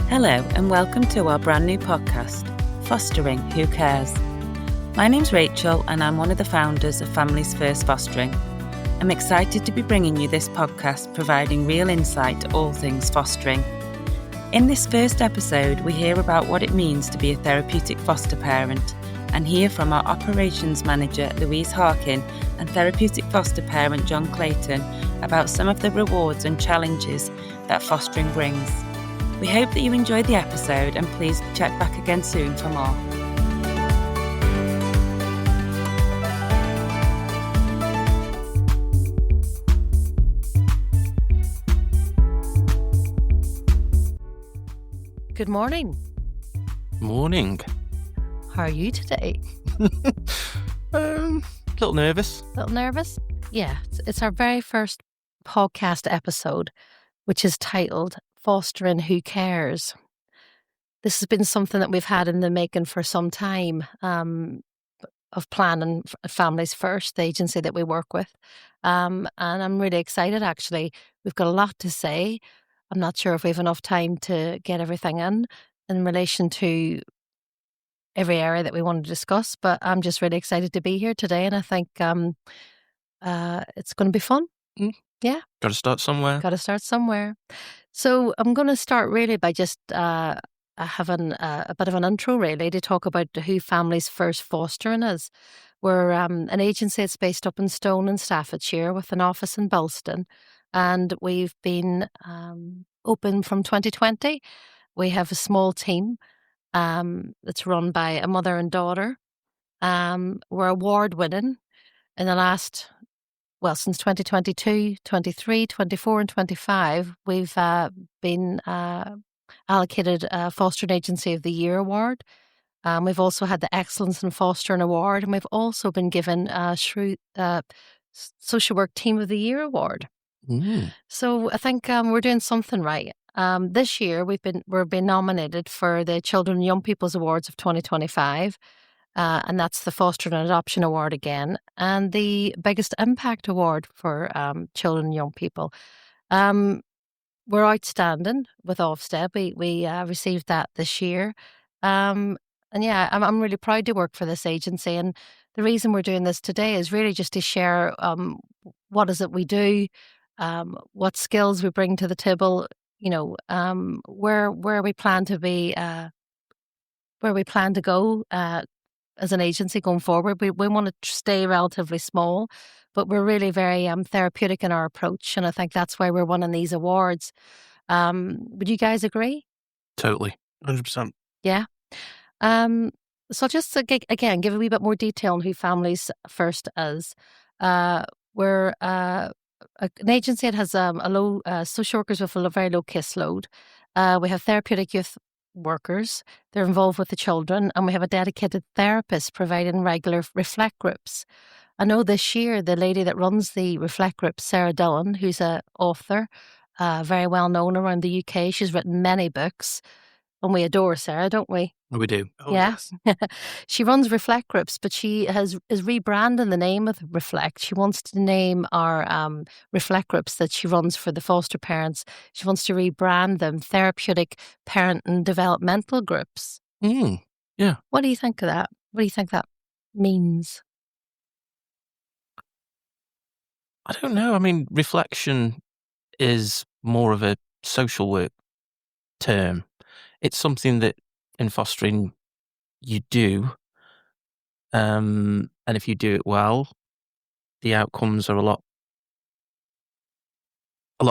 Hello and welcome to our brand new podcast, Fostering Who Cares? My name's Rachel and I'm one of the founders of Families First Fostering. I'm excited to be bringing you this podcast providing real insight to all things fostering. In this first episode, we hear about what it means to be a therapeutic foster parent and hear from our operations manager Louise Harkin and therapeutic foster parent John Clayton about some of the rewards and challenges that fostering brings. We hope that you enjoyed the episode and please check back again soon for more. Good morning. Morning. How are you today? Little nervous. Little nervous? Yeah, it's our very first podcast episode, which is titled Fostering Who Cares? This has been something that we've had in the making for some time, of planning Families First, the agency that we work with. And I'm really excited, actually. We've got a lot to say. I'm not sure if we have enough time to get everything in relation to every area that we want to discuss, but I'm just really excited to be here today, and I think it's going to be fun. Yeah. Got to start somewhere. Got to start somewhere. So I'm going to start really by just having a bit of an intro, really, to talk about who Families First Fostering is. We're an agency that's based up in Stone in Staffordshire with an office in Bilston, and we've been open from 2020. We have a small team that's run by a mother and daughter. We're award-winning in the last... Well, since 2022, 23, 24 and 25, we've been allocated a Fostering Agency of the Year award. We've also had the Excellence in Fostering award, and we've also been given Social Work Team of the Year award. So I think we're doing something right. This year we're being nominated for the Children and Young People's Awards of 2025. And that's the Fostering and Adoption Award again, and the Biggest Impact Award for children and young people. We're outstanding with Ofsted. We received that this year. And yeah, I'm really proud to work for this agency. And the reason we're doing this today is really just to share what is it we do, what skills we bring to the table, where we plan to be, where we plan to go as an agency going forward. We want to stay relatively small, but we're really very therapeutic in our approach, and I think that's why we're winning these awards. Would you guys agree? Totally. 100%. Yeah. So I'll just again give a wee bit more detail on who Families First is. We're an agency that has a low social workers with a very low caseload. We have therapeutic youth workers. They're involved with the children, and we have a dedicated therapist providing regular reflect groups. I know this year the lady that runs the reflect group, Sarah Dillon, who's an author, very well known around the UK. She's written many books, and we adore Sarah, don't we? We do. Oh, yeah. Yes. She runs Reflect groups, but she is rebranding the name of Reflect. She wants to name our Reflect groups that she runs for the foster parents. She wants to rebrand them Therapeutic Parent and Developmental Groups. Yeah. What do you think of that? What do you think that means? I don't know. I mean, reflection is more of a social work term. It's something that in fostering you do, and if you do it well, the outcomes are a lot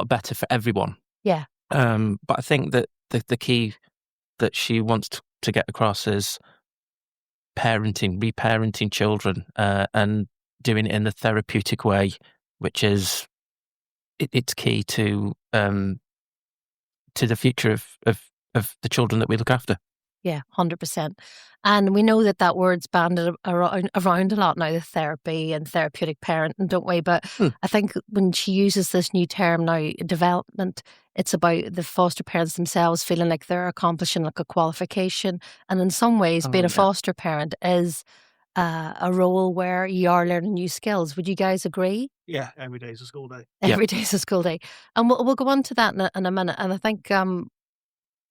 better for everyone. Yeah. But I think that the key that she wants to get across is reparenting children, and doing it in a therapeutic way, which is it's key to the future of the children that we look after. Yeah, 100%. And we know that word's banded around a lot now, the therapy and therapeutic parenting, don't we? But I think when she uses this new term now, development, it's about the foster parents themselves feeling like they're accomplishing like a qualification. And in some ways, being a foster parent is a role where you are learning new skills. Would you guys agree? Yeah, every day is a school day. Every day is a school day. And we'll go on to that in a minute. And I think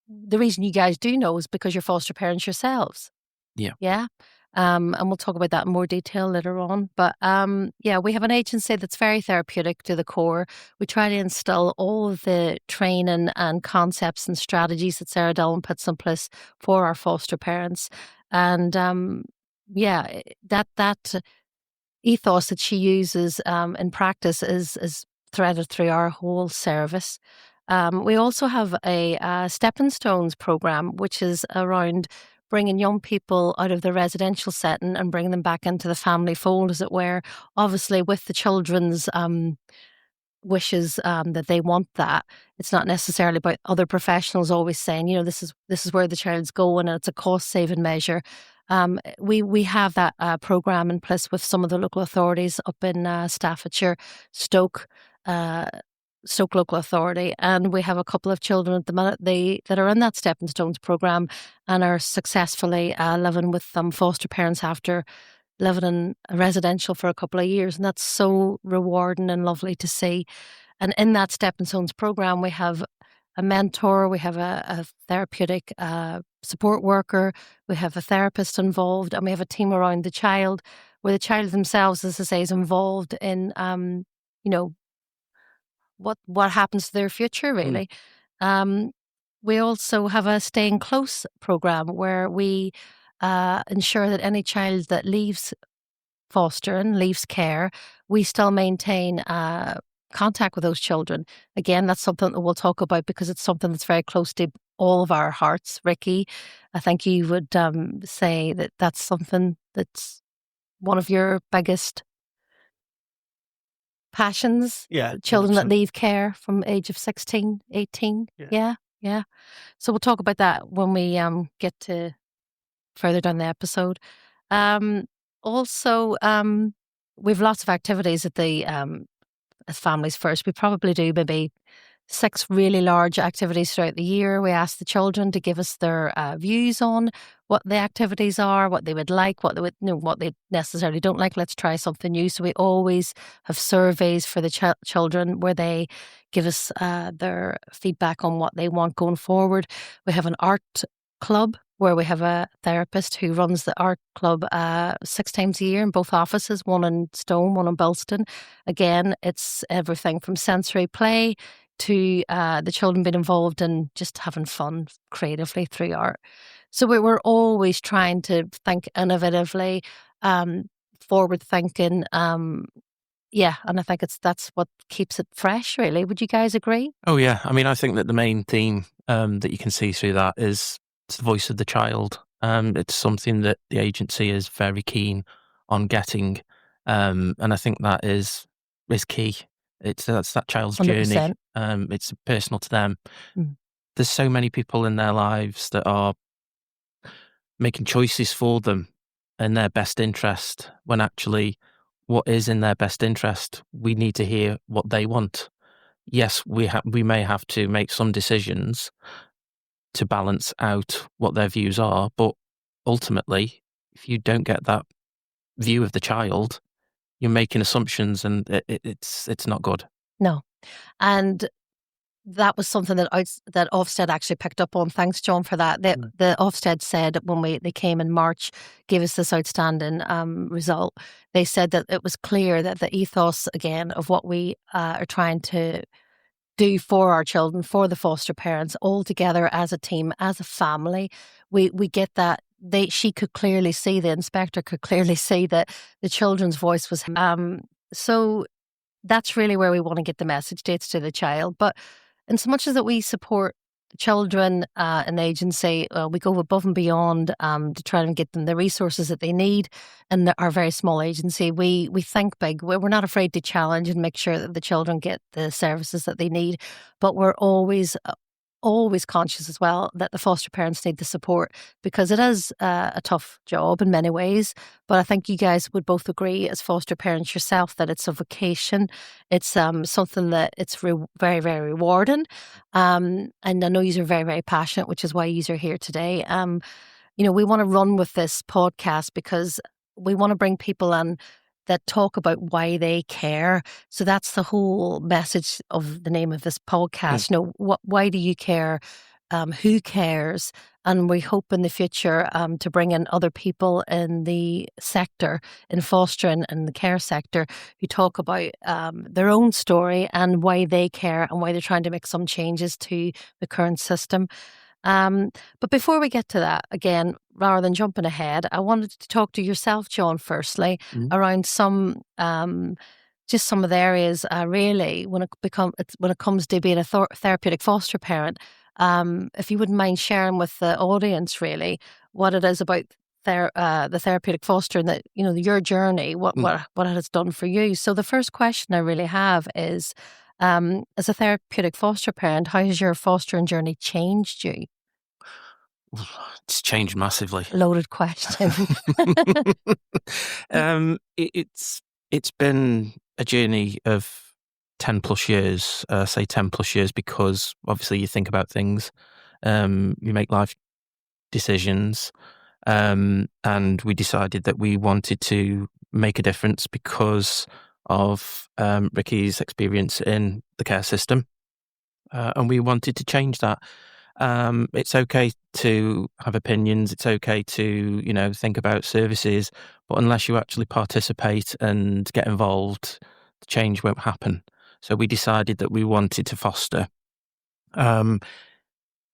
the reason you guys do know is because you're foster parents yourselves. Yeah. Yeah. And we'll talk about that in more detail later on. But yeah, we have an agency that's very therapeutic to the core. We try to instill all of the training and concepts and strategies that Sarah Dillon puts in place for our foster parents. And yeah, that ethos that she uses in practice is threaded through our whole service. We also have a Stepping Stones program, which is around bringing young people out of the residential setting and bringing them back into the family fold, as it were, obviously with the children's wishes that they want that. It's not necessarily about other professionals always saying, this is where the child's going and it's a cost-saving measure. We have that program in place with some of the local authorities up in Staffordshire, Stoke Local Authority, and we have a couple of children at the minute that are in that Stepping Stones program and are successfully living with foster parents after living in a residential for a couple of years, and that's so rewarding and lovely to see. And in that Stepping Stones program, we have a mentor, we have a therapeutic support worker, we have a therapist involved, and we have a team around the child, where the child themselves, as I say, is involved in, what happens to their future, really. We also have a Staying Close program where we ensure that any child that leaves fostering, leaves care, we still maintain contact with those children. Again, that's something that we'll talk about because it's something that's very close to all of our hearts. Ricky, I think you would say that that's something that's one of your biggest passions. Yeah. Children that leave care from age of 16, 18. Yeah. So we'll talk about that when we get to further down the episode. Also, we've lots of activities at the as Families First. We probably do maybe 6 really large activities throughout the year. We ask the children to give us their views on what the activities are, what they would like, what they necessarily don't like. Let's try something new. So we always have surveys for the children where they give us their feedback on what they want going forward. We have an art club where we have a therapist who runs the art club 6 times a year in both offices, one in Stone, one in Bilston. Again, it's everything from sensory play to the children being involved in just having fun creatively through art. So we're always trying to think innovatively, forward thinking. Yeah, and I think that's what keeps it fresh, really. Would you guys agree? Oh, yeah. I mean, I think that the main theme that you can see through that is the voice of the child. It's something that the agency is very keen on getting, and I think that is key. That's that child's 100%. journey. It's personal to them. There's so many people in their lives that are making choices for them in their best interest, when actually what is in their best interest, we need to hear what they want. Yes, we may have to make some decisions to balance out what their views are, but ultimately, if you don't get that view of the child, you're making assumptions, and it's not good. No, and that was something that Ofsted actually picked up on. Thanks, John, for that. The Ofsted said when they came in March, gave us this outstanding result. They said that it was clear that the ethos, again, of what we are trying to do for our children, for the foster parents, all together as a team, as a family, we get that. She could clearly see, the inspector could clearly see that the children's voice was. So that's really where we want to get the message dates to the child. But in so much as that we support the children in the agency, we go above and beyond to try and get them the resources that they need. In our very small agency, we think big. We're not afraid to challenge and make sure that the children get the services that they need. But we're always conscious as well that the foster parents need the support, because it is a tough job in many ways. But I think you guys would both agree, as foster parents yourself, that it's a vocation. It's something that it's very, very rewarding. And I know you are very, very passionate, which is why you are here today. We want to run with this podcast because we want to bring people in that talk about why they care. So that's the whole message of the name of this podcast. Why do you care? who cares, and we hope in the future to bring in other people in the sector, in fostering and the care sector, who talk about their own story and why they care and why they're trying to make some changes to the current system. But before we get to that, again, rather than jumping ahead, I wanted to talk to yourself, John, firstly, around some just some of the areas really when it comes to being a therapeutic foster parent. If you wouldn't mind sharing with the audience really what it is about the therapeutic fostering, that your journey, what it has done for you. So the first question I really have is, as a therapeutic foster parent, how has your fostering journey changed you? It's changed massively. Loaded question. It's been a journey of 10 plus years. I say 10 plus years because obviously you think about things, you make life decisions, and we decided that we wanted to make a difference because of Ricky's experience in the care system, and we wanted to change that. It's okay to have opinions. It's okay to, think about services, but unless you actually participate and get involved, the change won't happen. So we decided that we wanted to foster.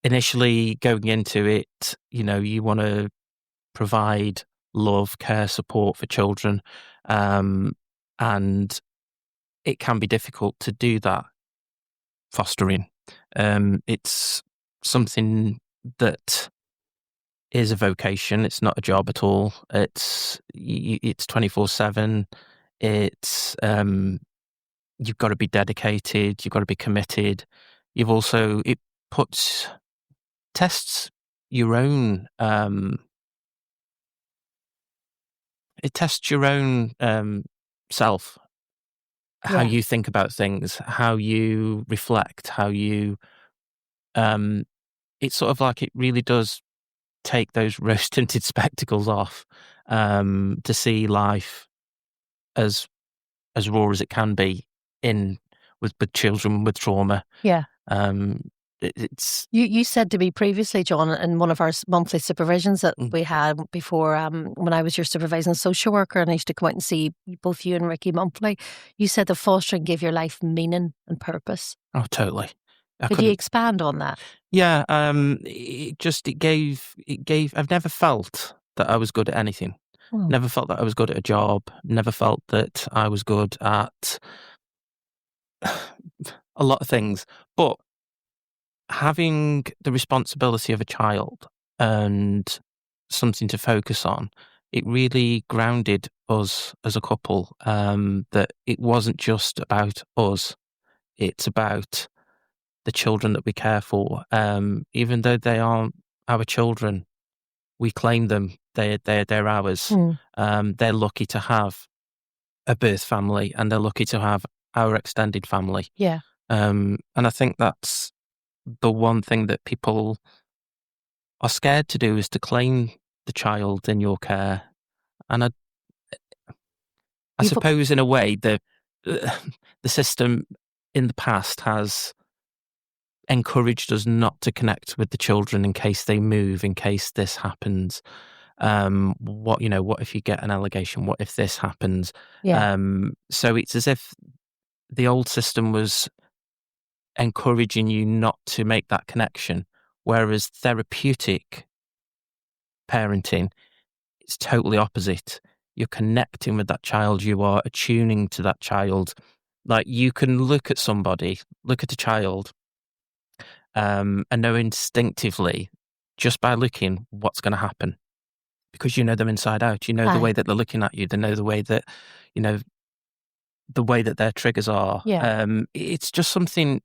Initially going into it, you want to provide love, care, support for children. And it can be difficult to do that fostering. It's something that is a vocation. It's not a job at all. It's 24/7. It's you've got to be dedicated. You've got to be committed. It tests your own. It tests your own self, how you think about things, how you reflect, how you. It's sort of like it really does take those rose-tinted spectacles off to see life as raw as it can be with children with trauma. Yeah. It's you said to me previously, John, in one of our monthly supervisions that we had before, when I was your supervising social worker and I used to come out and see both you and Ricky monthly, you said the fostering gave your life meaning and purpose. Oh, totally. Could you expand on that? Yeah, it gave. I've never felt that I was good at anything. Never felt that I was good at a job. Never felt that I was good at a lot of things. But having the responsibility of a child and something to focus on, it really grounded us as a couple. That it wasn't just about us; it's about the children that we care for. Even though they aren't our children, we claim them. They're ours. They're lucky to have a birth family, and they're lucky to have our extended family. Yeah. And I think that's the one thing that people are scared to do, is to claim the child in your care. And I suppose in a way the system in the past has encouraged us not to connect with the children in case they move, in case this happens. What if you get an allegation? What if this happens? Yeah. So it's as if the old system was encouraging you not to make that connection, whereas therapeutic parenting, it's totally opposite. You're connecting with that child. You are attuning to that child. Like, you can look at a child, and know instinctively, just by looking, what's going to happen, because you know them inside out. You know the way that they're looking at you. They know the way that, the way that their triggers are. Yeah. It's just something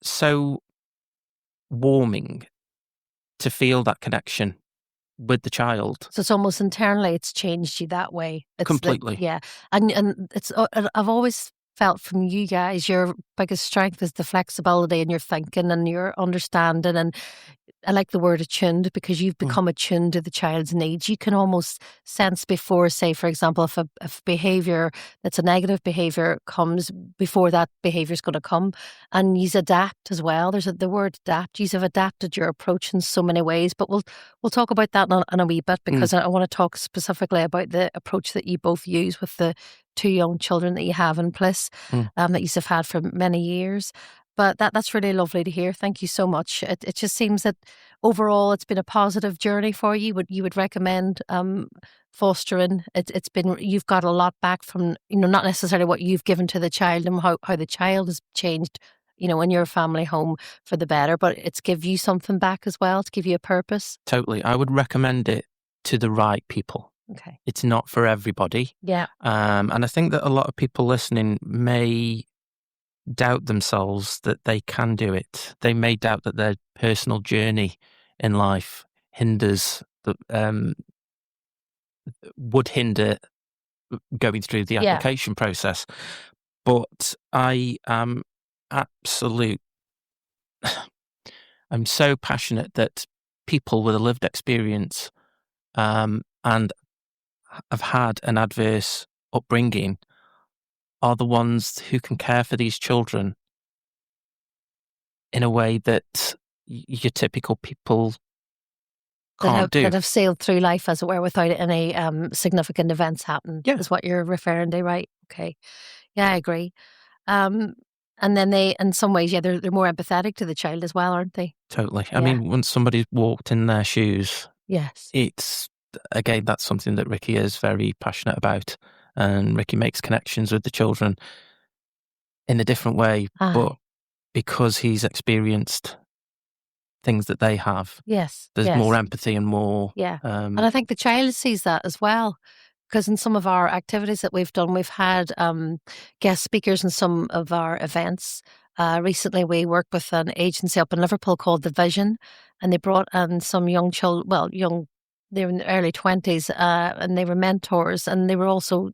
so warming to feel that connection with the child. So it's almost internally, it's changed you that way. It's completely. Yeah. And it's, I've always felt from you guys, your biggest strength is the flexibility in your thinking and your understanding, and I like the word attuned, because you've become attuned to the child's needs. You can almost sense before, say, for example, if a behaviour that's a negative behaviour comes, before that behaviour is going to come, and you adapt as well. There's the word adapt. You have adapted your approach in so many ways, but we'll talk about that in a wee bit, because I want to talk specifically about the approach that you both use with the 2 young children that you have in place, that you have had for many years. But that's really lovely to hear. Thank you so much. It just seems that overall it's been a positive journey for you. You would recommend fostering. It's been, you've got a lot back from, not necessarily what you've given to the child and how the child has changed, in your family home for the better, but it's give you something back as well, to give you a purpose. Totally. I would recommend it to the right people. Okay. It's not for everybody. Yeah. And I think that a lot of people listening may doubt themselves that they can do it. They may doubt that their personal journey in life would hinder going through the application process. But I am I'm so passionate that people with a lived experience and have had an adverse upbringing are the ones who can care for these children in a way that your typical people can't do. That have sailed through life, as it were, without any significant events happen, is what you're referring to, right? Okay. Yeah, I agree. And then they, in some ways, they're more empathetic to the child as well, aren't they? Totally. I mean, once somebody's walked in their shoes, it's, again, that's something that Ricky is very passionate about. And Ricky makes connections with the children in a different way, but because he's experienced things that they have, there's more empathy and more. And I think the child sees that as well, because in some of our activities that we've done, we've had guest speakers in some of our events. Recently, we worked with an agency up in Liverpool called The Vision, and they brought in some young children, they were in their early 20s, and they were mentors, and they were also,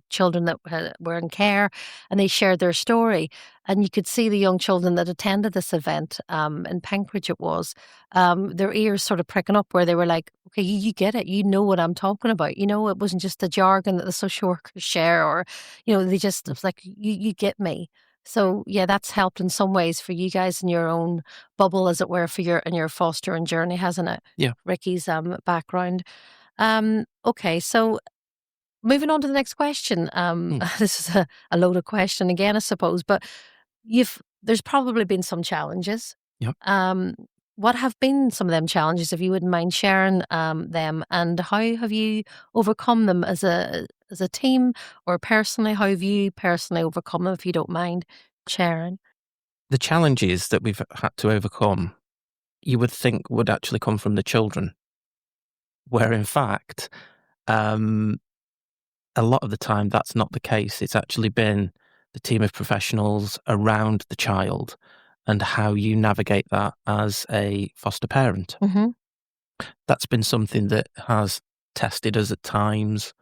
children that were in care, and they shared their story. And you could see the young children that attended this event, in Penkridge it was, their ears sort of pricking up, where they were like, okay, you get it, you know what I'm talking about. It wasn't just the jargon that the social workers share, or, they just, it was like, you get me. So that's helped in some ways for you guys in your own bubble, as it were, in your fostering journey, hasn't it? Yeah. Ricky's background. Okay, so moving on to the next question. This is a loaded question again, I suppose, but there's probably been some challenges. Yep. What have been some of them challenges, if you wouldn't mind sharing them, and how have you overcome them as a team, or personally? How have you personally overcome them, if you don't mind sharing? The challenges that we've had to overcome, you would think would actually come from the children, where in fact, a lot of the time that's not the case. It's actually been the team of professionals around the child and how you navigate that as a foster parent. Mm-hmm. That's been something that has tested us at times.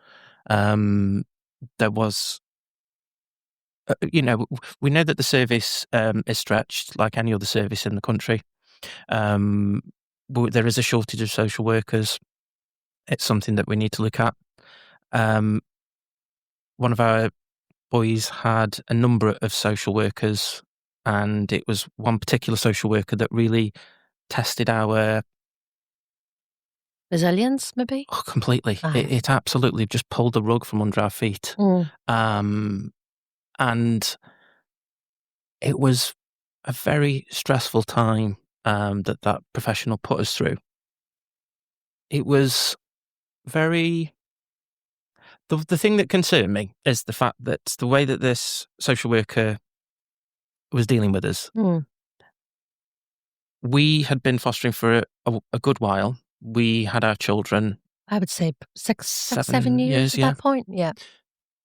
There was, we know that the service is stretched like any other service in the country. There is a shortage of social workers. It's something that we need to look at. One of our boys had a number of social workers, and it was one particular social worker that really tested our resilience, maybe? Oh, completely. It absolutely just pulled the rug from under our feet. And it was a very stressful time that professional put us through. It was very... The thing that concerned me is the fact that the way that this social worker was dealing with us, we had been fostering for a good while. We had our children. I would say 7 years at that point. Yeah.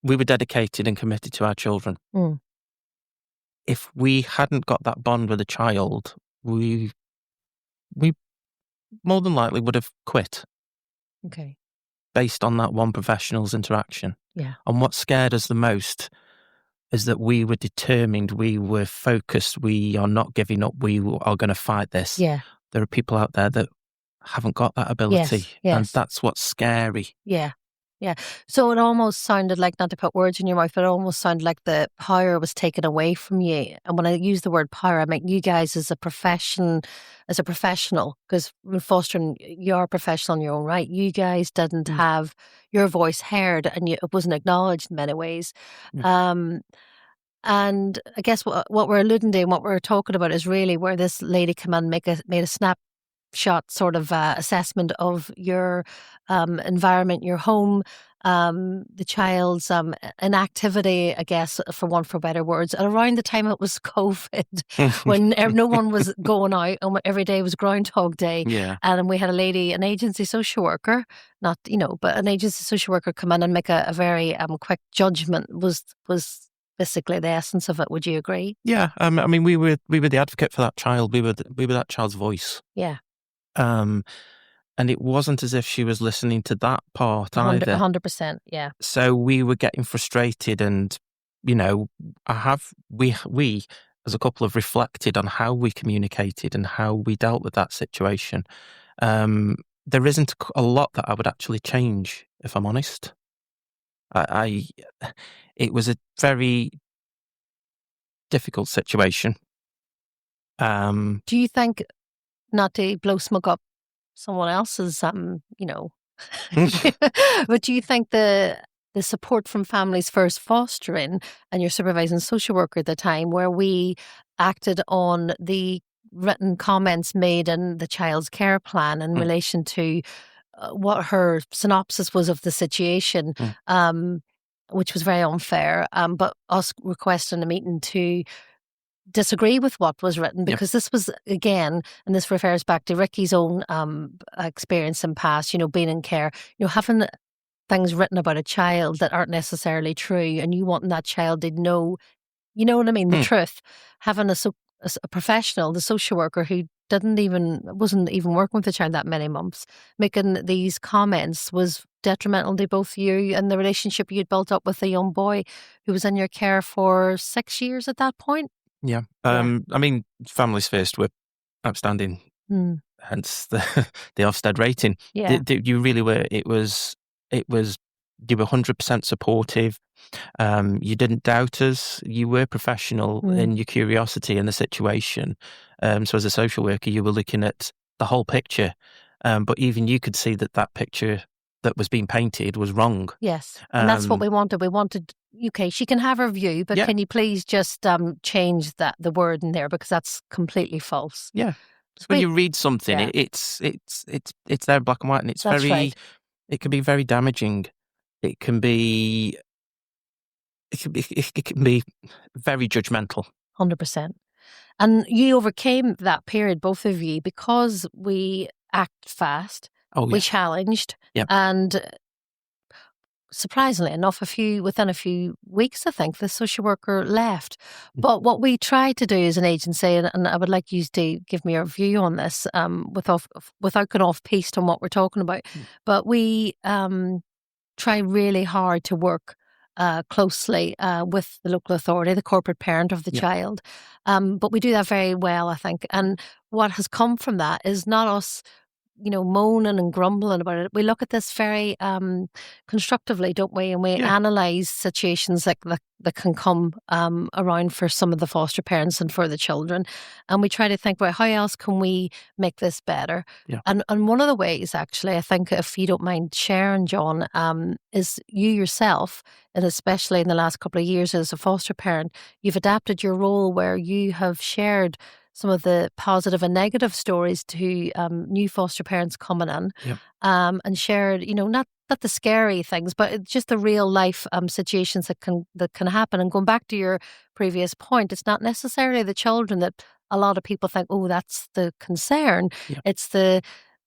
We were dedicated and committed to our children. If we hadn't got that bond with a child, we more than likely would have quit. Okay. Based on that one professional's interaction. Yeah. And what scared us the most is that we were determined, we were focused, we are not giving up, we are going to fight this. Yeah. there are people out there that haven't got that ability. Yes. And that's what's scary. Yeah. So it almost sounded like, not to put words in your mouth, but it almost sounded like the power was taken away from you. And when I use the word power, I mean you guys as a professional, because when fostering, you're a professional in your own right. You guys didn't have your voice heard, and it wasn't acknowledged in many ways. And I guess what we're alluding to and what we're talking about is really where this lady came in, made a snapshot sort of assessment of your environment, your home, the child's inactivity, I guess, for want for better words. And around the time it was COVID, when no one was going out and every day was Groundhog Day. Yeah. And we had an agency social worker, not, but an agency social worker come in and make a very quick judgment was basically the essence of it. Would you agree? Yeah. I mean, we were the advocate for that child. We were that child's voice. Yeah. And it wasn't as if she was listening to that part either. 100%, yeah. So we were getting frustrated, and we as a couple have reflected on how we communicated and how we dealt with that situation. There isn't a lot that I would actually change, if I'm honest. It was a very difficult situation. Do you think, not to blow smoke up someone else's, but do you think the support from Families First Fostering and your supervising social worker at the time, where we acted on the written comments made in the child's care plan in relation to what her synopsis was of the situation, which was very unfair, but us requesting a meeting to disagree with what was written, because this was, again, and this refers back to Ricky's own experience in past, being in care, having things written about a child that aren't necessarily true, and you wanting that child to know, what I mean, the truth. Having a professional, the social worker, who wasn't even working with the child that many months, making these comments was detrimental to both you and the relationship you'd built up with the young boy who was in your care for 6 years at that point. Yeah. I mean, Families First were outstanding, hence the Ofsted rating. Yeah. You really were. It was, you were 100% supportive. You didn't doubt us. You were professional in your curiosity in the situation. So as a social worker, you were looking at the whole picture. But even you could see that picture that was being painted was wrong. Yes. And that's what we wanted. We wanted, okay, she can have her view, but can you please just change the word in there, because that's completely false. Yeah. When you read something, it's there in black and white, and it's right. It can be very damaging. It can be very judgmental. 100%. And you overcame that period, both of you, because we act fast. Oh, we challenged, and surprisingly enough, within a few weeks, I think, the social worker left. But what we tried to do as an agency, and I would like you to give me your view on this, without going off piste on what we're talking about, but we try really hard to work closely with the local authority, the corporate parent of the child. But we do that very well, I think. And what has come from that is not us moaning and grumbling about it. We look at this very constructively, don't we? And we analyse situations that can come around for some of the foster parents and for the children. And we try to think about how else can we make this better. Yeah. And one of the ways, actually, I think, if you don't mind sharing, John, is you yourself, and especially in the last couple of years as a foster parent, you've adapted your role where you have shared some of the positive and negative stories to new foster parents coming in, and shared, not the scary things, but just the real life situations that can happen. And going back to your previous point, it's not necessarily the children that a lot of people think, oh, that's the concern. It's the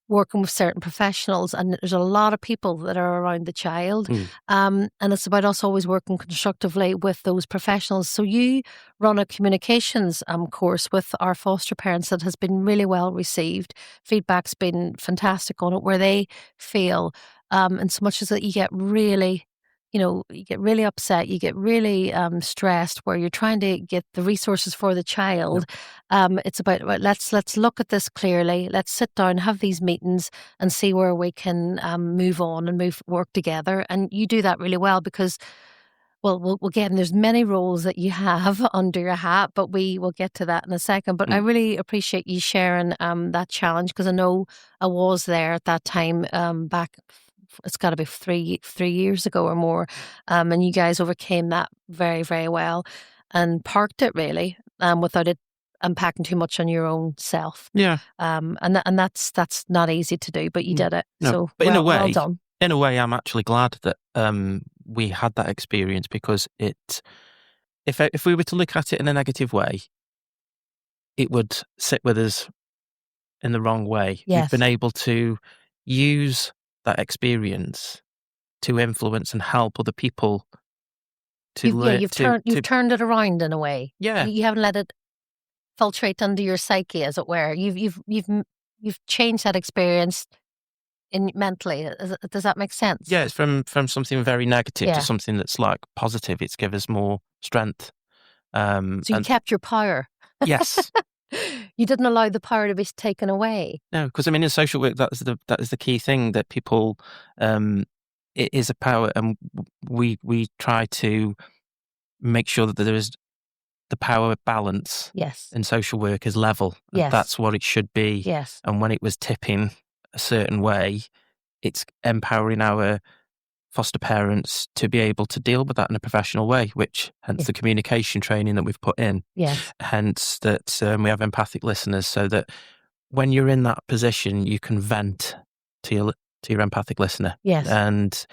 working with certain professionals, and there's a lot of people that are around the child, and it's about us always working constructively with those professionals. So you run a communications course with our foster parents that has been really well received. Feedback's been fantastic on it, where they feel, and so much as that you get really you get really upset, you get really stressed, where you're trying to get the resources for the child. It's about, well, let's look at this clearly. Let's sit down, have these meetings, and see where we can move on and work together. And you do that really well because, well, again, there's many roles that you have under your hat, but we will get to that in a second. But I really appreciate you sharing that challenge, because I know I was there at that time back. It's got to be three years ago or more, and you guys overcame that very, very well, and parked it really without it impacting too much on your own self. Yeah, and that's not easy to do, but you did it. No, So, but well done. In a way, I'm actually glad that we had that experience, because if we were to look at it in a negative way, it would sit with us in the wrong way. Yes. We've been able to use that experience to influence and help other people to learn. You've turned it around in a way. Yeah, you haven't let it filtrate under your psyche, as it were. You've changed that experience mentally. Does that make sense? Yeah, it's from something very negative to something that's like positive. It's given us more strength. So you kept your power. Yes. You didn't allow the power to be taken away. No, because in social work, that is the key thing, that people, it is a power, and we try to make sure that there is the power balance. Yes. In social work is level. Yes. That's what it should be. Yes. And when it was tipping a certain way, it's empowering our foster parents to be able to deal with that in a professional way, which hence the communication training that we've put in. Yes. Hence that we have empathic listeners, so that when you're in that position, you can vent to your empathic listener. Yes. And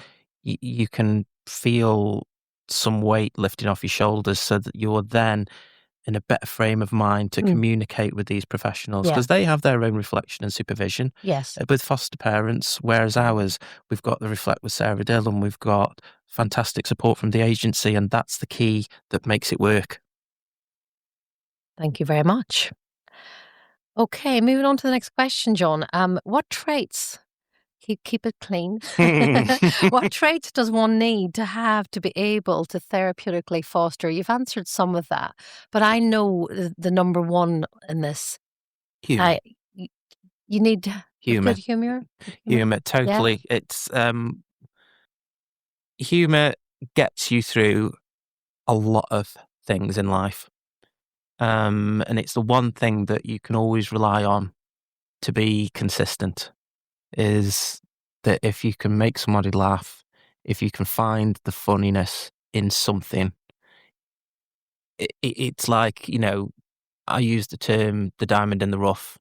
you can feel some weight lifting off your shoulders, so that you're then in a better frame of mind to communicate with these professionals, because they have their own reflection and supervision. Yes. With foster parents, whereas ours, we've got the Reflect with Sarah Dillon, we've got fantastic support from the agency, and that's the key that makes it work. Thank you very much. Okay, moving on to the next question, John. What traits, keep it clean, what traits does one need to have to be able to therapeutically foster? You've answered some of that, but I know the number one in this. Humour. You need humour. Good humour? Humour, totally. Yeah. It's humour gets you through a lot of things in life. And it's the one thing that you can always rely on to be consistent, is that if you can make somebody laugh, if you can find the funniness in something, it's like, I use the term the diamond in the rough.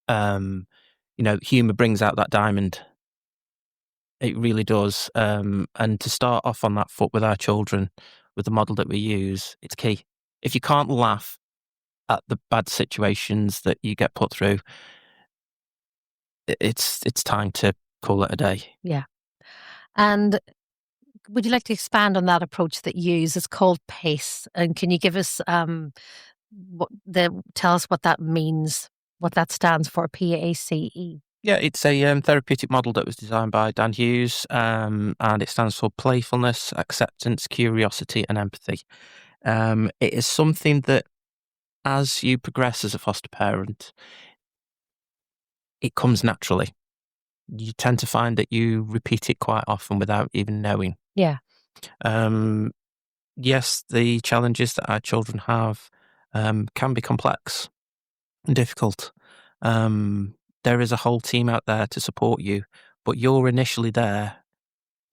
Humour brings out that diamond. It really does. And to start off on that foot with our children, with the model that we use, it's key. If you can't laugh at the bad situations that you get put through, it's time to call it a day. Yeah. And would you like to expand on that approach that you use? It's called PACE. And can you give us tell us what that means, what that stands for, PACE? Yeah, it's a therapeutic model that was designed by Dan Hughes, and it stands for playfulness, acceptance, curiosity, and empathy. It is something that, as you progress as a foster parent, it comes naturally. You tend to find that you repeat it quite often without even knowing. Yeah. Yes, the challenges that our children have can be complex and difficult. There is a whole team out there to support you, but you're initially there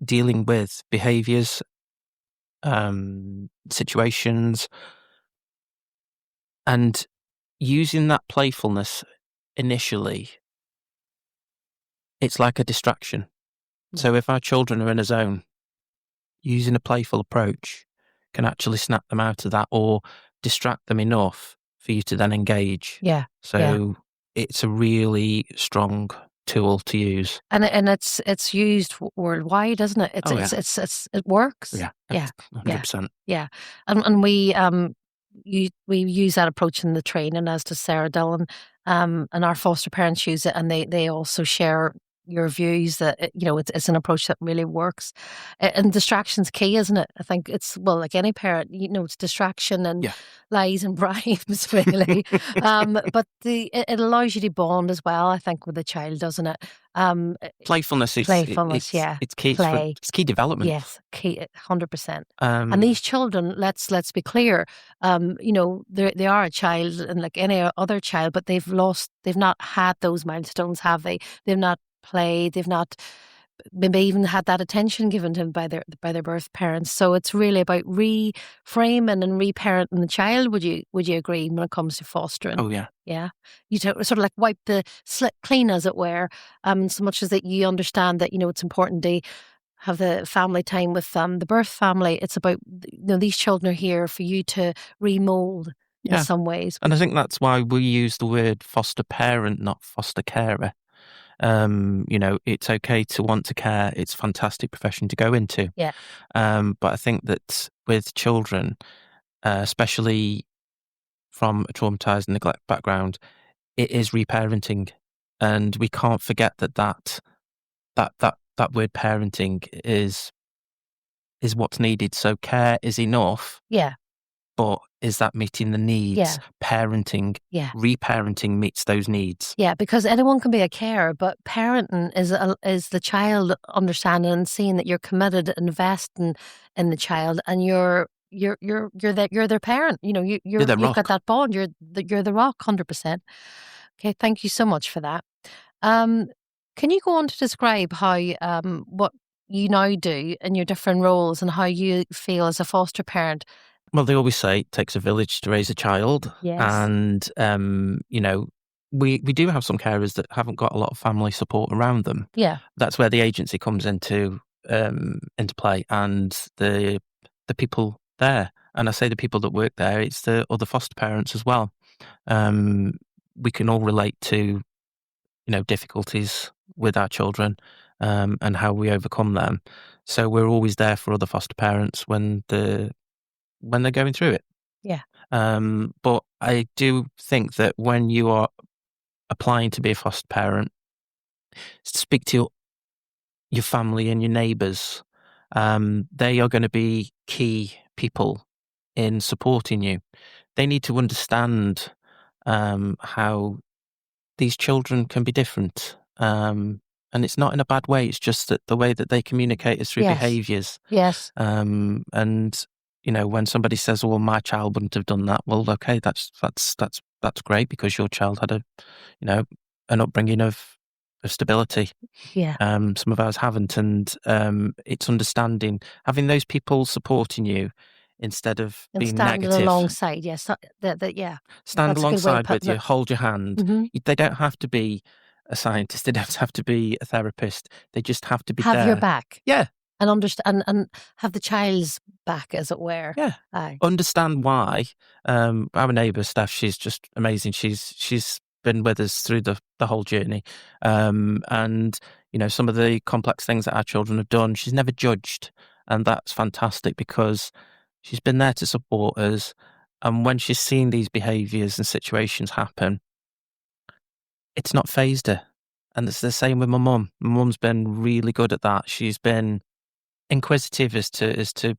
dealing with behaviours, situations, and using that playfulness initially. It's like a distraction. So if our children are in a zone, using a playful approach can actually snap them out of that, or distract them enough for you to then engage. Yeah. So it's a really strong tool to use. And it's used worldwide, isn't it? It works. Yeah. Yeah. 100%. Yeah. And we use that approach in the training, as does Sarah Dillon. And our foster parents use it, and they also share your views that it's an approach that really works. And distraction's key, isn't it? I think it's, well, like any parent, it's distraction and lies and bribes, really. But it allows you to bond as well, I think, with the child, doesn't it? Playfulness is it's key. Play. It's key development. Yes, key, 100%. And these children, let's be clear, they are a child, and like any other child, but they've not had those milestones, have they? They've not played, they've not maybe even had that attention given to them by their birth parents. So it's really about reframing and reparenting the child. Would you agree when it comes to fostering? Oh yeah. Yeah. You sort of like wipe the slate clean, as it were, so much as that you understand that, it's important to have the family time with the birth family. It's about, these children are here for you to remold in some ways. And I think that's why we use the word foster parent, not foster carer. It's okay to want to care. It's a fantastic profession to go into. Yeah. But I think that with children, especially from a traumatized neglect background, it is reparenting, and we can't forget that word parenting is what's needed. So care is enough. Yeah. But is that meeting the needs? Yeah. Parenting, reparenting meets those needs. Yeah, because anyone can be a carer, but parenting is the child understanding and seeing that you're committed, investing in the child, and you're their parent. You've got that bond. You're the rock, 100%. Okay, thank you so much for that. Can you go on to describe how what you now do in your different roles and how you feel as a foster parent? Well, they always say it takes a village to raise a child. Yes. And, we do have some carers that haven't got a lot of family support around them. Yeah. That's where the agency comes into play, and the people there. And I say the people that work there, it's the other foster parents as well. We can all relate to, difficulties with our children and how we overcome them. So we're always there for other foster parents when they're going through it. Yeah. But I do think that when you are applying to be a foster parent, speak to your family and your neighbours. They are going to be key people in supporting you. They need to understand how these children can be different. And it's not in a bad way. It's just that the way that they communicate is through behaviours. Yes. And when somebody says, "Well, my child wouldn't have done that," well, okay, that's great, because your child had an upbringing of stability. Yeah. Some of ours haven't, and it's understanding, having those people supporting you instead of being negative. Standing alongside, yes, Stand alongside with you, hold your hand. Mm-hmm. They don't have to be a scientist. They don't have to be a therapist. They just have to be have there. your back. Yeah. And understand and have the child's back, as it were. Yeah. Aye. Understand why. Our neighbour, Steph, she's just amazing. She's been with us through the whole journey. And some of the complex things that our children have done, she's never judged. And that's fantastic, because she's been there to support us. And when she's seen these behaviours and situations happen, it's not fazed her. And it's the same with my mum. My mum's been really good at that. She's been inquisitive as to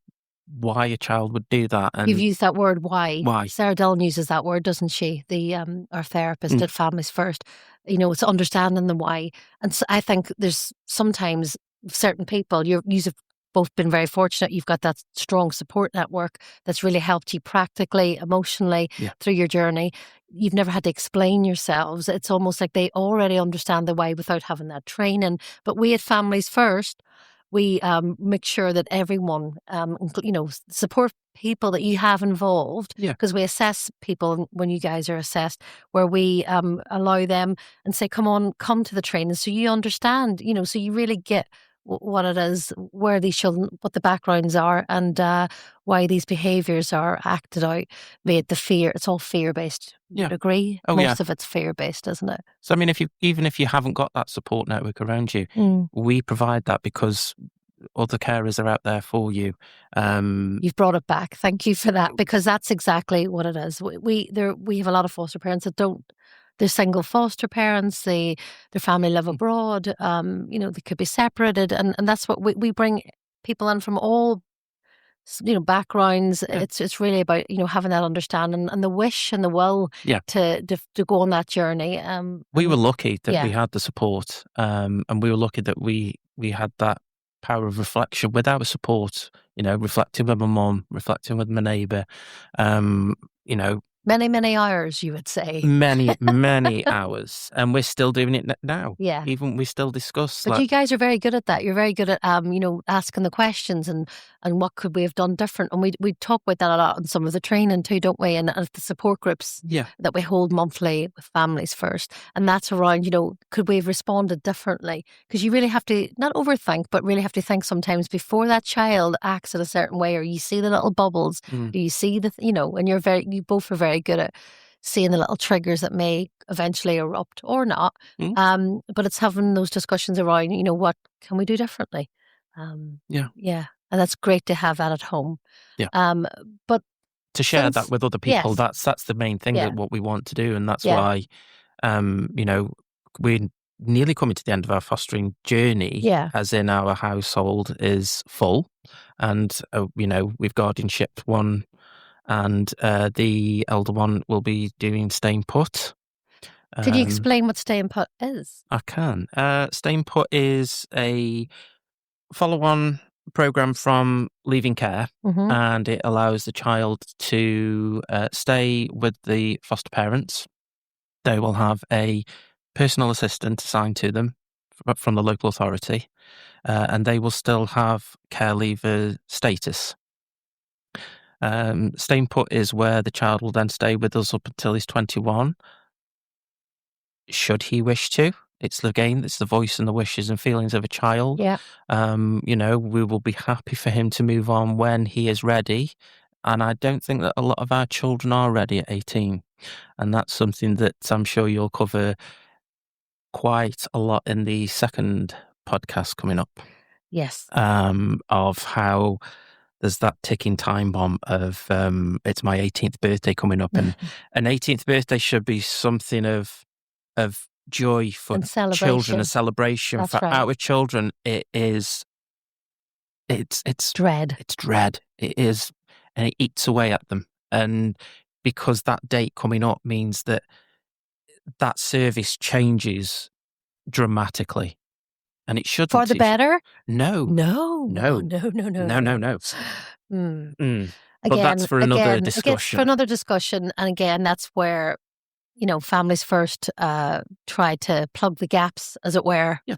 why a child would do that. And you've used that word, why. Why? Sarah Dillon uses that word, doesn't she? The our therapist at Families First. It's understanding the why. And so I think there's sometimes certain people, you've both been very fortunate. You've got that strong support network that's really helped you practically, emotionally through your journey. You've never had to explain yourselves. It's almost like they already understand the why without having that training. But we at Families First, we make sure that everyone, support people that you have involved, because we assess people when you guys are assessed, where we allow them and say, come to the training, so you understand, so you really get what it is, where these children, what the backgrounds are, and why these behaviours are acted out, be it the fear. It's all fear-based. You'd agree? Most of it's fear-based, isn't it? So, I mean, even if you haven't got that support network around you, we provide that, because other carers are out there for you. You've brought it back. Thank you for that, because that's exactly what it is. We have a lot of foster parents that don't the single foster parents, their family live abroad, they could be separated. And that's what we bring people in from all backgrounds. Yeah. It's really about having that understanding and the wish and the will to go on that journey. We were lucky that we had the support, and we were lucky that we had that power of reflection. Without support, reflecting with my mum, reflecting with my neighbour, many hours, you would say. Many hours, and we're still doing it now. Yeah, even we still discuss. But you guys are very good at that. You're very good at asking the questions and what could we have done different. And we talk about that a lot in some of the training too, don't we? And the support groups that we hold monthly with Families First, and that's around could we have responded differently? Because you really have to not overthink, but really have to think sometimes before that child acts in a certain way, or you see the little bubbles. Do you see and you both are very good at seeing the little triggers that may eventually erupt or not. But it's having those discussions around, what can we do differently? Yeah. And that's great to have that at home. Yeah. But to share that with other people, that's the main thing that what we want to do. And that's why, we're nearly coming to the end of our fostering journey, as in our household is full. And, we've guardianship one, and the elder one will be doing Staying Put. Can you explain what Staying Put is? I can. Staying Put is a follow-on program from Leaving Care, and it allows the child to stay with the foster parents. They will have a personal assistant assigned to them from the local authority, and they will still have care leaver status. Staying Put is where the child will then stay with us up until he's 21, should he wish to. It's the voice and the wishes and feelings of a child. Yeah. We will be happy for him to move on when he is ready. And I don't think that a lot of our children are ready at 18. And that's something that I'm sure you'll cover quite a lot in the second podcast coming up. Yes. Of how there's that ticking time bomb of it's my 18th birthday coming up, and an 18th birthday should be something of joy for children, a celebration. That's for right. Our children, it's dread. It's dread. It is, and it eats away at them. And because that date coming up means that service changes dramatically. And it shouldn't. For the better? No. But that's for another discussion. For another discussion. And again, that's where, Families First try to plug the gaps, as it were, in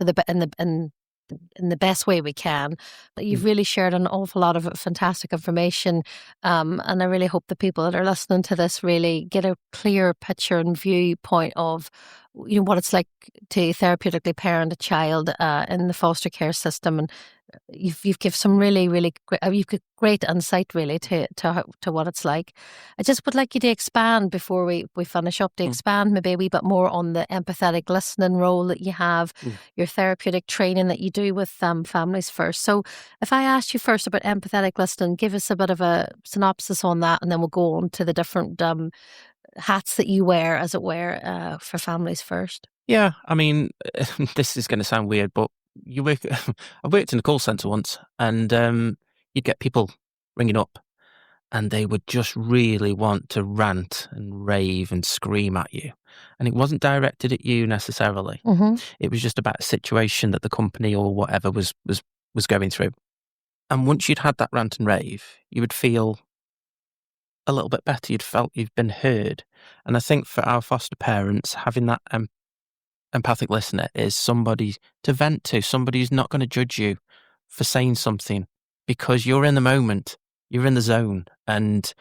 the best way we can. But you've really shared an awful lot of fantastic information. And I really hope the people that are listening to this really get a clear picture and viewpoint of what it's like to therapeutically parent a child in the foster care system. And you've given some really, really great insight really to what it's like. I just would like you to expand before we finish up, to expand maybe a wee bit more on the empathetic listening role that you have, your therapeutic training that you do with Families First. So if I asked you first about empathetic listening, give us a bit of a synopsis on that, and then we'll go on to the different hats that you wear, as it were, for Families First. Yeah, I mean, this is going to sound weird, but I worked in a call centre once, and you'd get people ringing up, and they would just really want to rant and rave and scream at you. And it wasn't directed at you necessarily. It was just about a situation that the company or whatever was going through. And once you'd had that rant and rave, you would feel a little bit better. You'd felt you've been heard. And I think for our foster parents, having that empathic listener is somebody to vent to, somebody who's not going to judge you for saying something, because you're in the moment, you're in the zone, and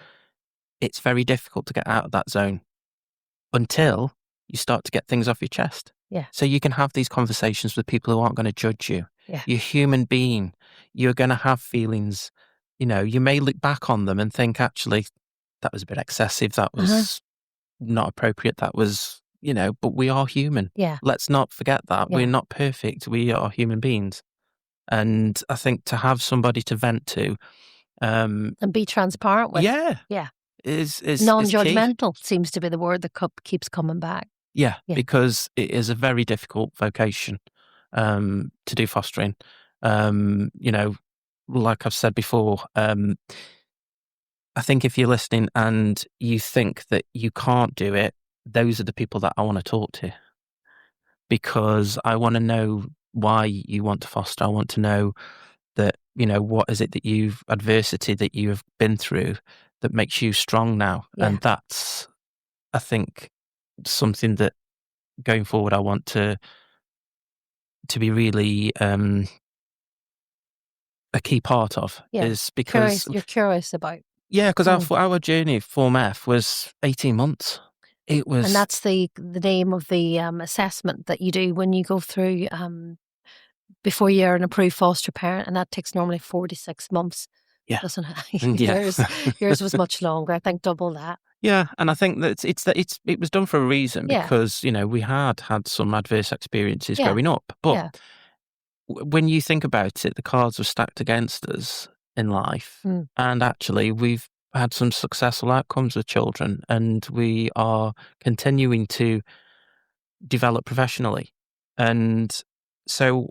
it's very difficult to get out of that zone until you start to get things off your chest. Yeah. So you can have these conversations with people who aren't going to judge you. Yeah. You're a human being. You're going to have feelings. You may look back on them and think, actually, that was a bit excessive. That was not appropriate. That was, but we are human. Yeah. Let's not forget that. Yeah. We're not perfect. We are human beings. And I think to have somebody to vent to. And be transparent with. Yeah. Yeah. Is non-judgmental seems to be the word that keeps coming back. Yeah, because it is a very difficult vocation to do fostering. Like I've said before, I think if you're listening and you think that you can't do it, those are the people that I want to talk to, because I want to know why you want to foster. I want to know that, what is it adversity that you have been through that makes you strong now. Yeah. And that's, I think, something that going forward I want to be really a key part of, is because you're curious about. Yeah, because our journey, Form F, was 18 months. It was, and that's the name of the assessment that you do when you go through before you're an approved foster parent, and that takes normally 46 months. Yeah, doesn't it? Yours was much longer. I think double that. Yeah, and I think that it was done for a reason, because we had some adverse experiences growing up, but when you think about it, the cards were stacked against us in life, and actually we've had some successful outcomes with children, and we are continuing to develop professionally. And so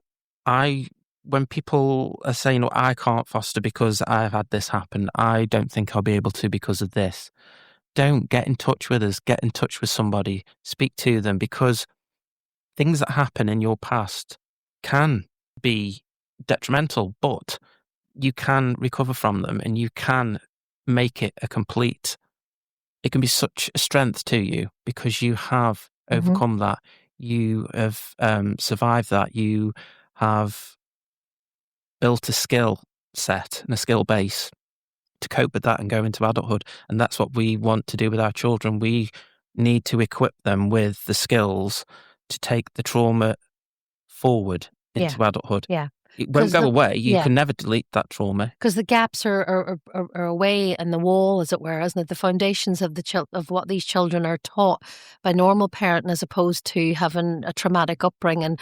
when people are saying, "Oh, I can't foster because I've had this happen, I don't think I'll be able to because of this," don't get in touch with us. Get in touch with somebody. Speak to them, because things that happen in your past can be detrimental, but you can recover from them, and you can make it it can be such a strength to you, because you have overcome that. You have survived that. You have built a skill set and a skill base to cope with that and go into adulthood. And that's what we want to do with our children. We need to equip them with the skills to take the trauma forward into adulthood. Yeah. It won't go away. You can never delete that trauma. Because the gaps are away in the wall, as it were, isn't it? The foundations of of what these children are taught by normal parenting, as opposed to having a traumatic upbringing,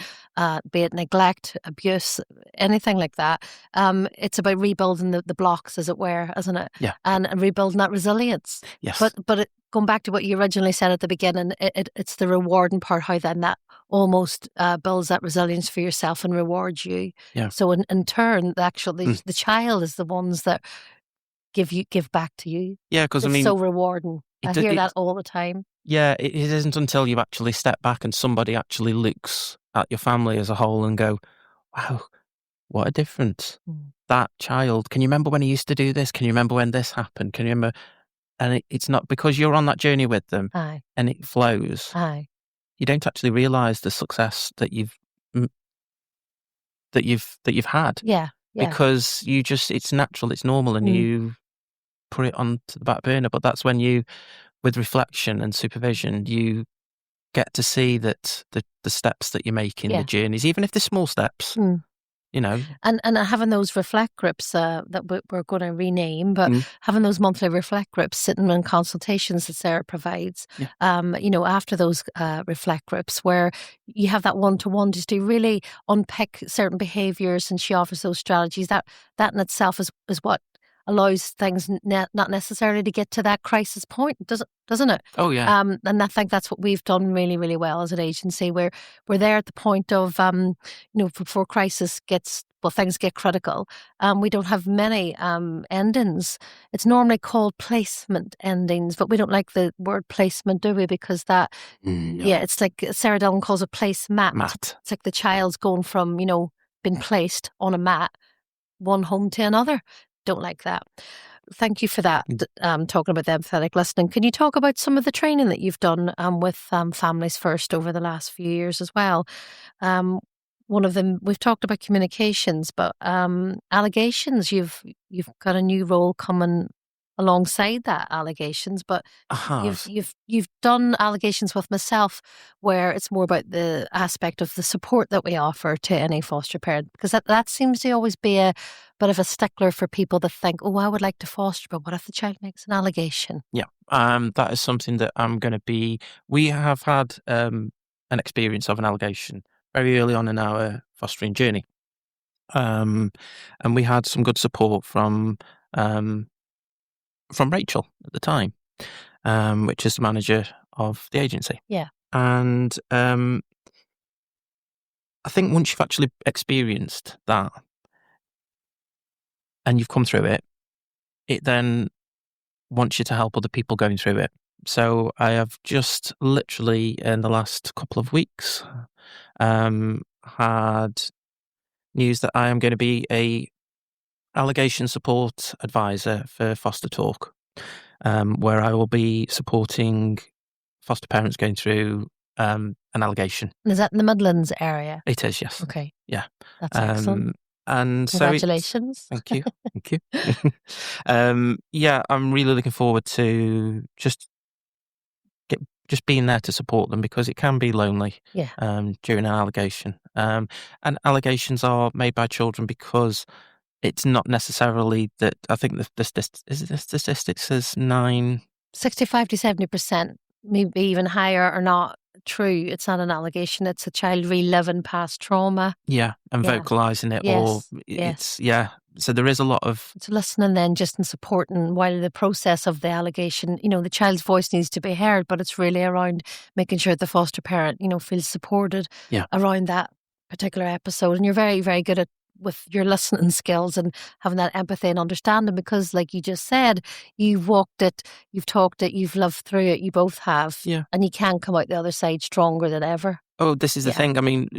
be it neglect, abuse, anything like that. It's about rebuilding the blocks, as it were, isn't it? Yeah. And rebuilding that resilience. Yes. But going back to what you originally said at the beginning, it's the rewarding part, how then that almost builds that resilience for yourself and rewards you. Yeah. So in turn, the child is the ones that give back to you. Yeah, because it's so rewarding. I hear that all the time. Yeah, it isn't until you actually step back and somebody actually looks at your family as a whole and go, "Wow, what a difference." That child, can you remember when he used to do this? Can you remember when this happened? Can you remember? And it's not because you're on that journey with them. Aye. And it flows. Aye. You don't actually realise the success that you've had. Yeah. Because it's natural, it's normal, and you put it onto the back burner. But that's when with reflection and supervision, you get to see that the steps that you're making, the journeys, even if they're small steps, And having those reflect groups that we're going to rename, but having those monthly reflect groups, sitting in consultations that Sarah provides, after those reflect groups, where you have that one-to-one just to really unpick certain behaviours, and she offers those strategies. That in itself is what allows things not necessarily to get to that crisis point, doesn't it? Oh yeah. And I think that's what we've done really, really well as an agency. We're there at the point of before things get critical. We don't have many endings. It's normally called placement endings, but we don't like the word placement, do we? Because that, it's like Sarah Dillon calls it placemat. It's like the child's going from being placed on a mat, one home to another. Don't like that. Thank you for that. Talking about the empathetic listening, can you talk about some of the training that you've done with Families First over the last few years as well? One of them, we've talked about communications, but allegations. You've got a new role coming alongside that, allegations, but you've done allegations with myself, where it's more about the aspect of the support that we offer to any foster parent, because that seems to always be a bit of a stickler for people that think, oh, I would like to foster, but what if the child makes an allegation? Yeah, that is something that I'm going to be. We have had an experience of an allegation very early on in our fostering journey, and we had some good support from Rachel at the time, which is the manager of the agency. Yeah. And I think once you've actually experienced that and you've come through it, it then wants you to help other people going through it. So I have just literally in the last couple of weeks had news that I am going to be a allegation support advisor for Foster Talk, where I will be supporting foster parents going through an allegation. Is that in the Midlands area? It is, yes. Okay. Yeah. That's excellent. And congratulations. Thank you. Thank you. Yeah, I'm really looking forward to just being there to support them, because it can be lonely during an allegation. And allegations are made by children because it's not necessarily that. I think the statistics says 65 to 70%, maybe even higher, are not true. It's not an allegation. It's a child reliving past trauma. Yeah, and vocalising it, or it's So there is a lot of... It's listening then, just in supporting while the process of the allegation, the child's voice needs to be heard, but it's really around making sure the foster parent, feels supported around that particular episode. And you're very, very good with your listening skills and having that empathy and understanding, because like you just said, you've walked it, you've talked it, you've lived through it, you both have. Yeah. And you can come out the other side stronger than ever. Oh, this is the thing. I mean,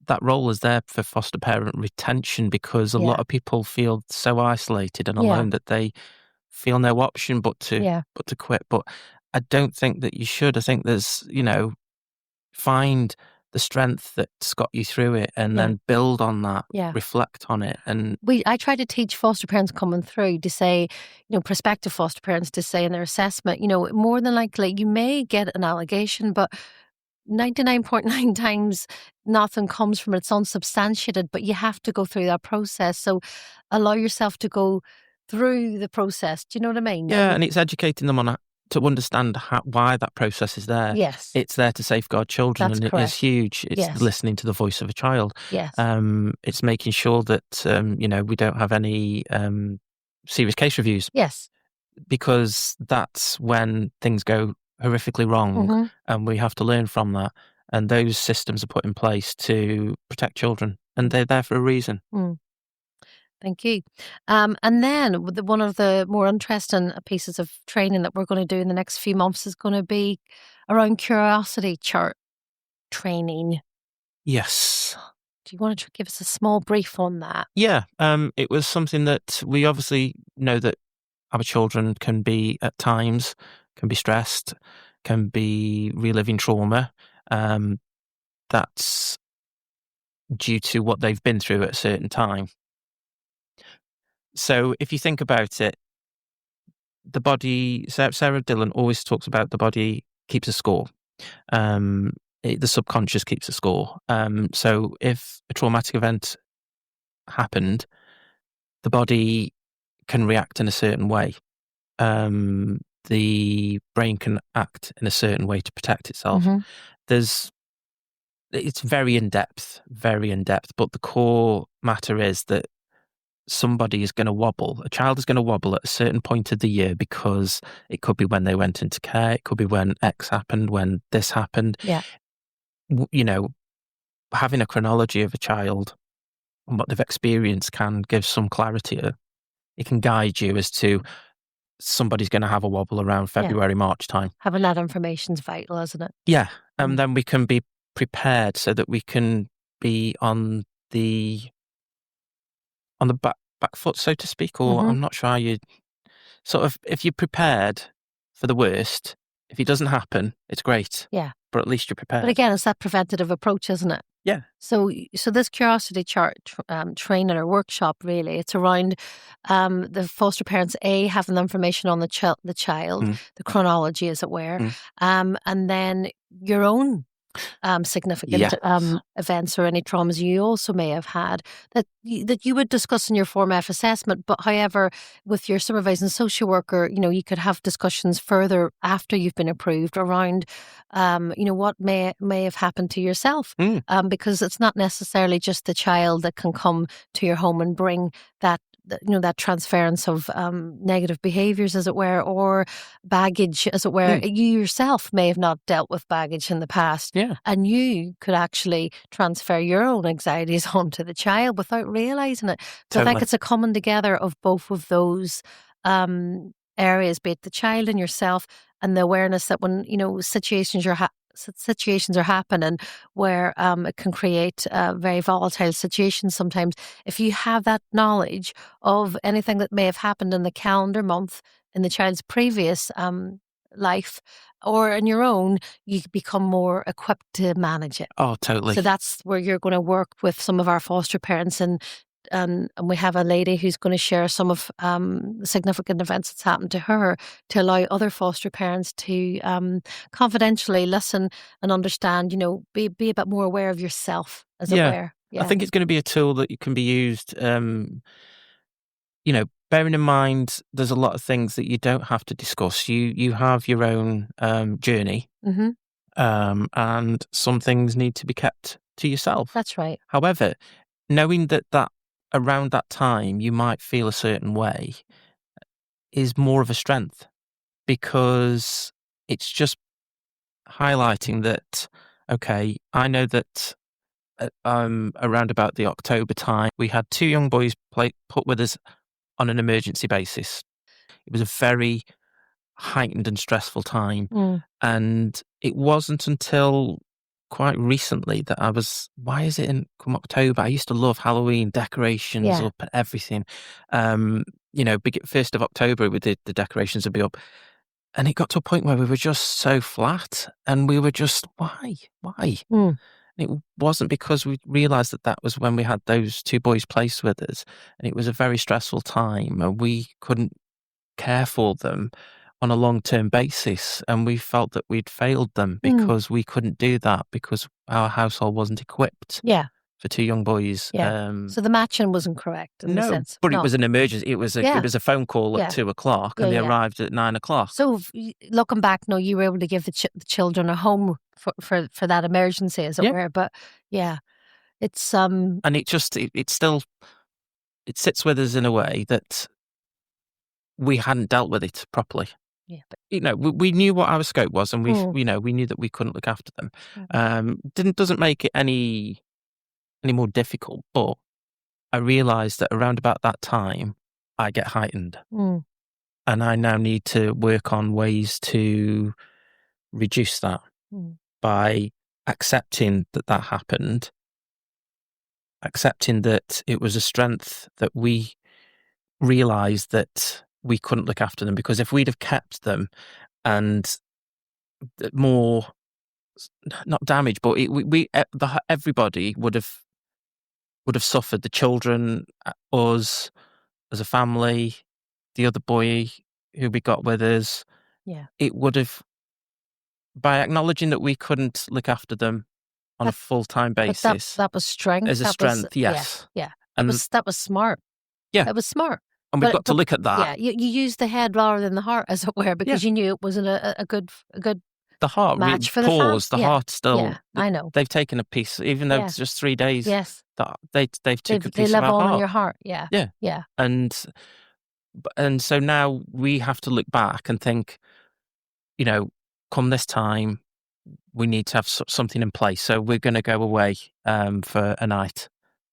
that role is there for foster parent retention, because a lot of people feel so isolated and alone that they feel no option but to quit. But I don't think that you should. I think there's, find the strength that's got you through it, and then build on that, reflect on it. And I try to teach foster parents coming through to say, prospective foster parents, to say in their assessment, more than likely you may get an allegation, but 99.9 times nothing comes from it. It's unsubstantiated, but you have to go through that process. So allow yourself to go through the process. Do you know what I mean? Yeah, and it's educating them to understand why that process is there. Yes. It's there to safeguard children. That's and correct. It is huge. It's listening to the voice of a child. Yes. It's making sure that, we don't have any serious case reviews. Yes. Because that's when things go horrifically wrong, and we have to learn from that. And those systems are put in place to protect children, and they're there for a reason. Thank you. And then one of the more interesting pieces of training that we're going to do in the next few months is going to be around curiosity chart training. Yes. Do you want to give us a small brief on that? Yeah. It was something that we obviously know that our children can be, at times, can be stressed, can be reliving trauma. That's due to what they've been through at a certain time. So if you think about it, the body, Sarah Dillon always talks about the body keeps a score. The subconscious keeps a score. So if a traumatic event happened, the body can react in a certain way. The brain can act in a certain way to protect itself. It's very in depth, but the core matter is that somebody is going to wobble. A child is going to wobble at a certain point of the year, because it could be when they went into care, it could be when X happened, when this happened. Yeah. Having a chronology of a child and what they've experienced can give some clarity. It can guide you as to somebody's going to have a wobble around February, March time. Having that information's vital, isn't it? Yeah. And then we can be prepared so that we can be on the back foot, so to speak, or I'm not sure how you sort of, if you're prepared for the worst, if it doesn't happen, it's great. Yeah. But at least you're prepared. But again, it's that preventative approach, isn't it? Yeah. So this curiosity chart training or workshop, really, it's around the foster parents, having the information on the child, the chronology, as it were, and then your own significant events or any traumas you also may have had that you would discuss in your Form F assessment. But however, with your supervising social worker, you could have discussions further after you've been approved around, what may have happened to yourself, because it's not necessarily just the child that can come to your home and bring that that transference of negative behaviours, as it were, or baggage, as it were. You yourself may have not dealt with baggage in the past, and you could actually transfer your own anxieties onto the child without realising it. So I think it's a coming together of both of those areas, be it the child and yourself, and the awareness that when situations are happening where it can create very volatile situations sometimes. If you have that knowledge of anything that may have happened in the calendar month in the child's previous life or in your own, you become more equipped to manage it. Oh, totally. So that's where you're going to work with some of our foster parents, and we have a lady who's going to share some of the significant events that's happened to her to allow other foster parents to confidentially listen and understand, be a bit more aware of yourself, as it were. Yeah. I think it's going to be a tool that can be used, bearing in mind there's a lot of things that you don't have to discuss. You have your own journey, and some things need to be kept to yourself. That's right. However, knowing that around that time you might feel a certain way is more of a strength, because it's just highlighting that, okay, I know that around about the October time, we had 2 young boys put with us on an emergency basis. It was a very heightened and stressful time. And it wasn't until quite recently that I was, why is it come October? I used to love Halloween decorations up and everything. 1st of October, the decorations would be up. And it got to a point where we were just so flat, and we were just, why? And it wasn't because we realised that was when we had those 2 boys placed with us, and it was a very stressful time, and we couldn't care for them on a long-term basis, and we felt that we'd failed them because we couldn't do that because our household wasn't equipped for 2 young boys. So the matching wasn't correct in the sense. But it was an emergency. It was a phone call at 2:00 and they arrived at 9:00. So looking back, you were able to give the children a home for that emergency, as it were. But it's and it just it still sits with us in a way that we hadn't dealt with it properly. We knew what our scope was, and we knew that we couldn't look after them. Doesn't make it any more difficult, but I realised that around about that time I get heightened, and I now need to work on ways to reduce that by accepting that happened, accepting that it was a strength that we realised that we couldn't look after them, because if we'd have kept them and more, not damage, but everybody would have suffered. The children, us as a family, the other boy who we got with us. It would have, by acknowledging that we couldn't look after them on a full-time basis. That was strength. As a strength, yes. Yeah. That was smart. Yeah. That was smart. And we've got to look at that. Yeah, you used the head rather than the heart, as it were, because you knew it wasn't a good the heart match for the heart still. Yeah, I know. They've taken a piece, even though it's just 3 days. Yes. They've taken a piece they of our live on heart. in your heart. Yeah. Yeah. Yeah. And so now we have to look back and think, come this time, we need to have something in place. So we're going to go away for a night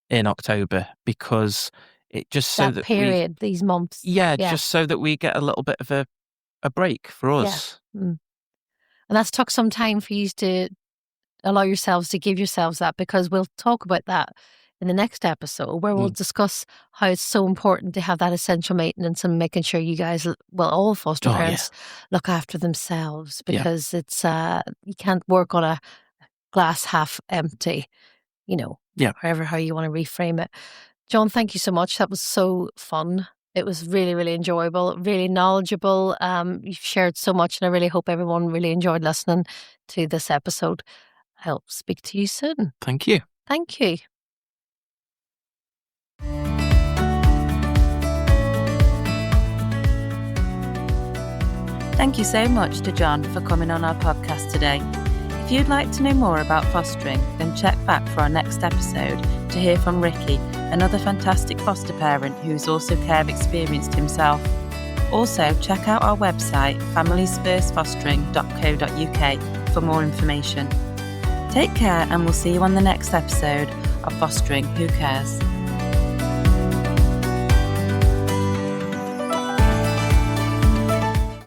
in October, because it just so that period, these months. Just so that we get a little bit of a break for us. And that's took some time for you to allow yourselves to give yourselves that, because we'll talk about that in the next episode, where we'll discuss how it's so important to have that essential maintenance and making sure you guys, all foster parents, look after themselves, because it's you can't work on a glass half empty, however how you want to reframe it. John, thank you so much. That was so fun. It was really, really enjoyable, really knowledgeable. You've shared so much, and I really hope everyone really enjoyed listening to this episode. I'll speak to you soon. Thank you. Thank you. Thank you so much to John for coming on our podcast today. If you'd like to know more about fostering, then check back for our next episode to hear from Ricky, another fantastic foster parent who's also care experienced himself. Also, check out our website, familiesfirstfostering.co.uk, for more information. Take care, and we'll see you on the next episode of Fostering Who Cares.